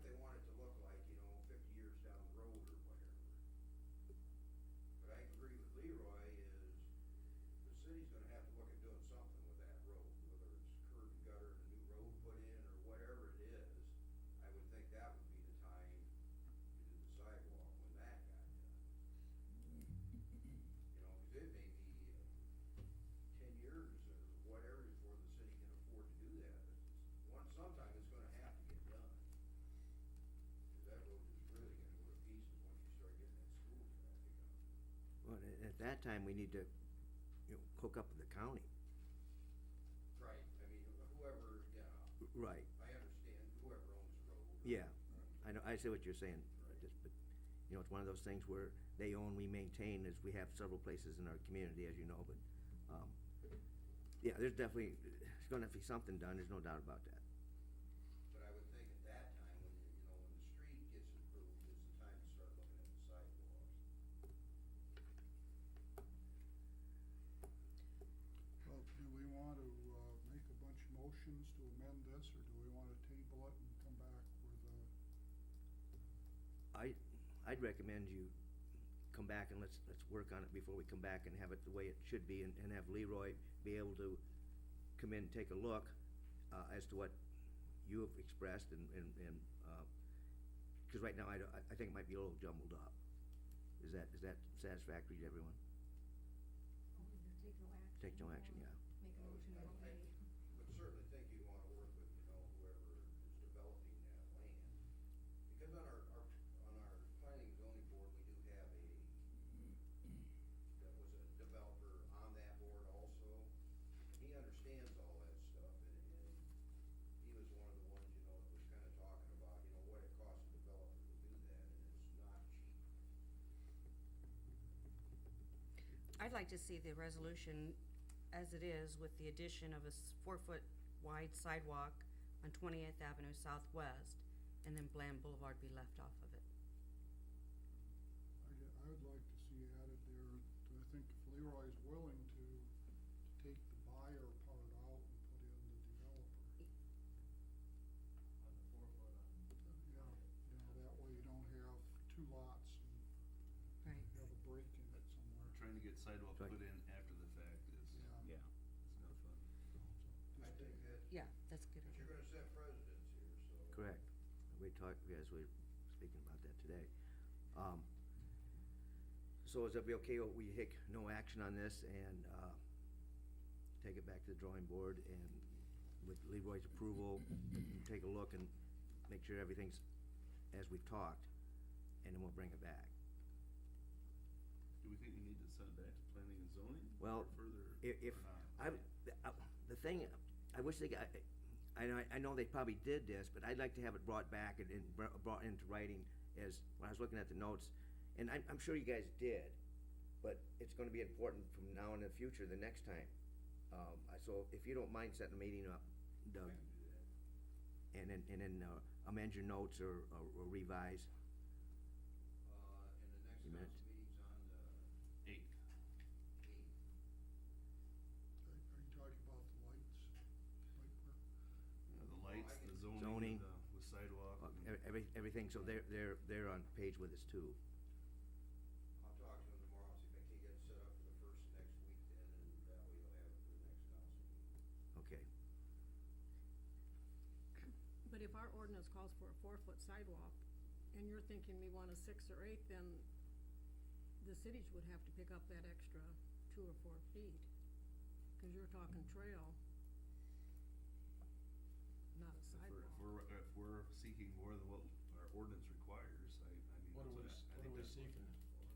they want it to look like, 50 years down the road or whatever. But I agree with Leroy is the city's gonna have to look at doing something with that road, whether it's curb and gutter, and a new road put in, or whatever it is. I would think that would be the time to do the sidewalk when that got done. Cause it may be 10 years or whatever before the city can afford to do that, but sometime it's gonna have to get done. Cause that road is really gonna go to pieces once you start getting that school traffic on. Well, at that time, we need to, hook up with the county. Right, I mean, whoever, Right. I understand whoever owns the road. Yeah, I know, I see what you're saying, but, it's one of those things where they own, we maintain, as we have several places in our community, as you know, but, yeah, there's definitely, there's gonna have to be something done, there's no doubt about that. But I would think at that time, when, when the street gets improved, is the time to start looking at the sidewalks. Well, do we want to make a bunch of motions to amend this, or do we want to table it and come back with I'd recommend you come back and let's work on it before we come back and have it the way it should be, and have Leroy be able to come in and take a look as to what you have expressed, and because right now I think it might be a little jumbled up. Is that satisfactory to everyone? Take no action. Take no action, yeah. Make a motion to I wait. would certainly think you'd wanna work with, whoever is developing that land. Because on our planning and zoning board, we do have that was a developer on that board also. He understands all that stuff, and he was one of the ones, that was kinda talking about, what it costs a developer to do that, and it's not cheap. I'd like to see the resolution as it is, with the addition of a 4-foot wide sidewalk on 20th Avenue Southwest, and then Bland Boulevard be left off of it. I would like to see added there, I think if Leroy's willing to take the buyer part out and put in the developer. On the 4 foot on. Yeah, that way you don't have two lots and Right. have a break in it somewhere. Trying to get sidewalk Right. put in after the fact is, Yeah. it's not fun. I think that, Yeah, that's good. but you're gonna set precedents here, so. Correct. We talked, as we were speaking about that today. So is it be okay, we take no action on this and take it back to the drawing board, and with Leroy's approval, take a look and make sure everything's as we've talked, and then we'll bring it back? Do we think we need to send it back to planning and zoning? Well, or further, if, or not? the thing, I wish they got, I know they probably did this, but I'd like to have it brought back and brought into writing, as, when I was looking at the notes, and I'm sure you guys did, but it's gonna be important from now in the future, the next time. So if you don't mind setting a meeting up, I Doug, can do that. and then amend your notes or revise. And the next You meant? council meeting's on the 8. 8th. Are you talking about the lights? Light work? The lights, the Zoning. zoning, with sidewalk. and- Everything, so they're on page with us too. I'll talk to him tomorrow, see if I can get it set up for the first next week then, and that way you'll have it for the next council meeting. Okay. But if our ordinance calls for a 4-foot sidewalk, and you're thinking we want a 6 or 8, then the cities would have to pick up that extra 2 or 4 feet, cause you're talking trail, not a sidewalk. If we're seeking more than what our ordinance requires, I mean. What are we I think that's- seeking it for?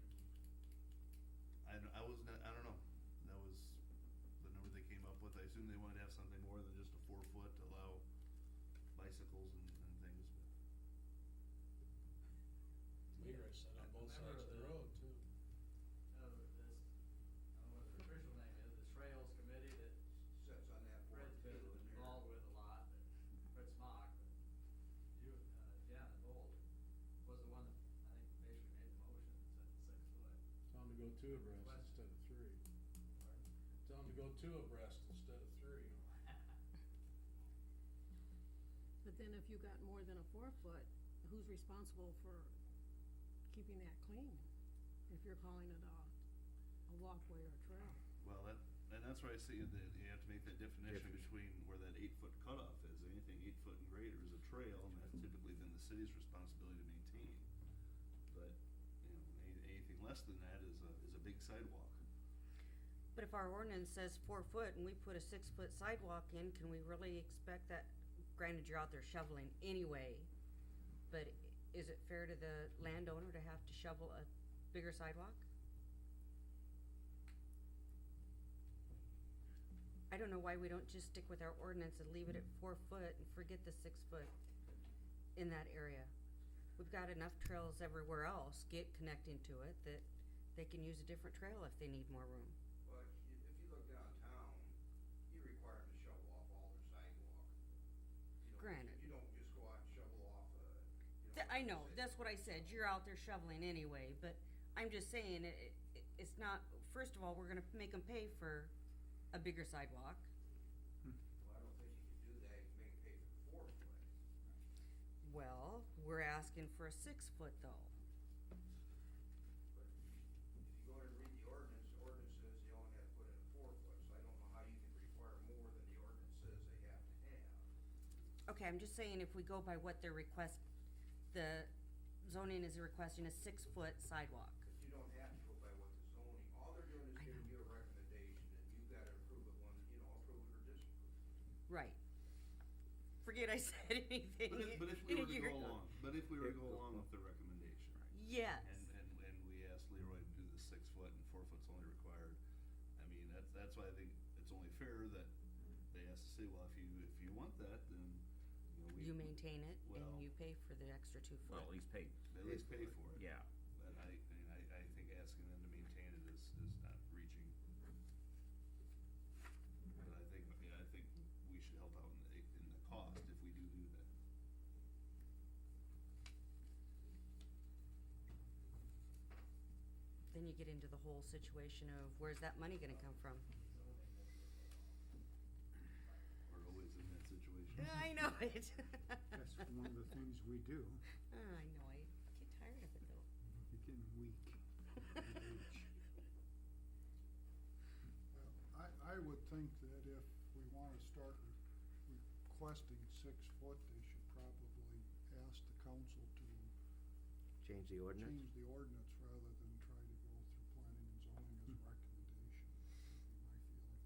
I don't know. That was the number they came up with. I assume they wanted to have something more than just a 4 foot to allow bicycles and things, but. Leroy said on both sides of the road too. This, I don't know what the official name is, the Trails Committee that Sets on that board. Fred's been too, and they're- involved with a lot, but Fred Smock, but you, Janet Bold was the one that I think basically made the motion and set the 6 foot. Tell them to go 2 abreast West. instead of 3. Pardon? Tell them to go 2 abreast instead of 3. But then if you got more than a 4 foot, who's responsible for keeping that clean? If you're calling it a walkway or a trail? Well, and that's where I see that you have to make that definition Difference. between where that 8-foot cutoff is. Anything 8 foot and greater is a trail, and that's typically then the city's responsibility to maintain. But, you know, anything less than that is a big sidewalk. But if our ordinance says 4 foot and we put a 6-foot sidewalk in, can we really expect that? Granted, you're out there shoveling anyway, but is it fair to the landowner to have to shovel a bigger sidewalk? I don't know why we don't just stick with our ordinance and leave it at 4 foot and forget the 6 foot in that area. We've got enough trails everywhere else connecting to it that they can use a different trail if they need more room. But if you look downtown, you require them to shovel off all their sidewalk. Granted. You don't just go out and shovel off, I know, that's what I said, you're out there shoveling anyway, but I'm just saying, it's not, first of all, we're gonna make them pay for a bigger sidewalk. Well, I don't think you can do that, you can make it pay for the 4 foot. Well, we're asking for a 6 foot though. But if you go and read the ordinance says they only have to put in a 4 foot, so I don't know how you can require more than the ordinance says they have to have. Okay, I'm just saying if we go by what their the zoning is requesting a 6 foot sidewalk. But you don't have to go by what the zoning, all they're doing is I giving know. you a recommendation, and you've gotta approve it approve it or disapprove. Right. Forget I said anything. But if we were to go along, with the recommendation. Yes. And we asked Leroy to do the 6 foot and 4 foot's only required. I mean, that's why I think it's only fair that they ask the city, well, if you want that, then, you know, You maintain it and Well- you pay for the extra 2 foot. Well, at least pay. at least pay for it. Yeah. But I think asking them to maintain it is not reaching. But I think we should help out in the cost if we do that. Then you get into the whole situation of where's that money gonna come from? We're always in that situation. I know it. That's one of the things we do. I know, I get tired of it though. You're getting weak. with age. Well, I would think that if we wanna start requesting 6 foot, they should probably ask the council to Change the ordinance? change the ordinance rather than try to go through planning and zoning as a recommendation, would be my feeling.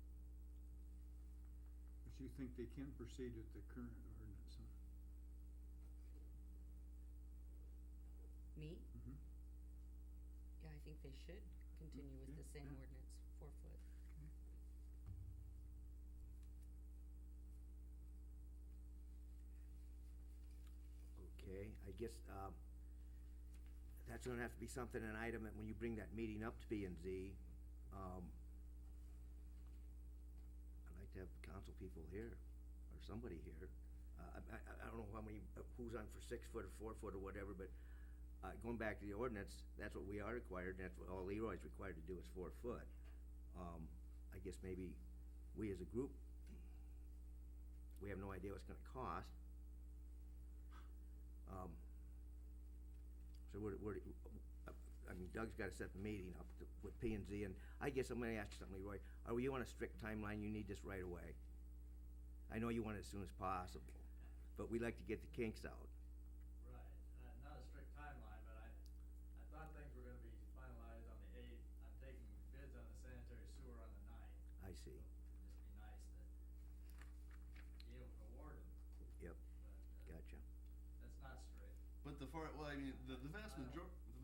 But you think they can proceed with the current ordinance, huh? Me? Mm-hmm. Yeah, I think they should continue with the same Yeah. ordinance, 4 foot. Okay, I guess, that's gonna have to be something, an item that when you bring that meeting up to P and Z, I'd like to have council people here, or somebody here. I don't know how many, who's on for 6 foot or 4 foot or whatever, but, going back to the ordinance, that's what we are required, and that's what all Leroy's required to do is 4 foot. I guess maybe we as a group, we have no idea what it's gonna cost. So I mean, Doug's gotta set the meeting up with P and Z, and I guess I'm gonna ask you something, Leroy. Are you on a strict timeline? You need this right away? I know you want it as soon as possible, but we like to get the kinks out. Right, not a strict timeline, but I thought things were gonna be finalized on the 8th, I'm taking bids on the sanitary sewer on the 9th. I see. It'd just be nice to be able to award them, Yep, but, gotcha. that's not strict. But the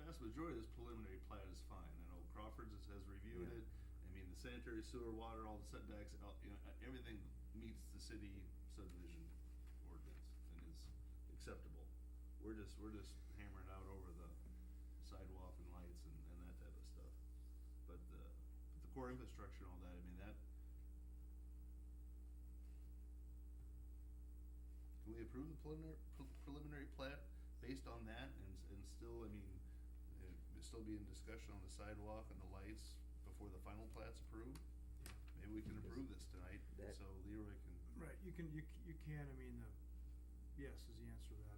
vast majority of this preliminary plat is fine. I know Crawford's has reviewed Yeah. it. I mean, the sanitary sewer, water, all the setbacks, everything meets the city subdivision ordinance and is acceptable. We're just hammering out over the sidewalk and lights and that type of stuff. But the core infrastructure and all that, I mean, that. Can we approve the preliminary plat based on that and still, I mean, still be in discussion on the sidewalk and the lights before the final plat's approved? Maybe we can approve this tonight, That- so Leroy can. Right, you can, I mean, yes is the answer to that.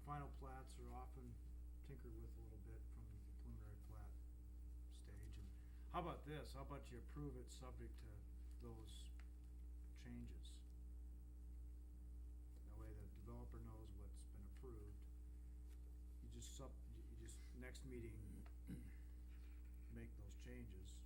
final plats are often tinkered with a little bit from the preliminary plat stage. And how about this? How about you approve it subject to those changes? That way the developer knows what's been approved. You just next meeting, make those changes.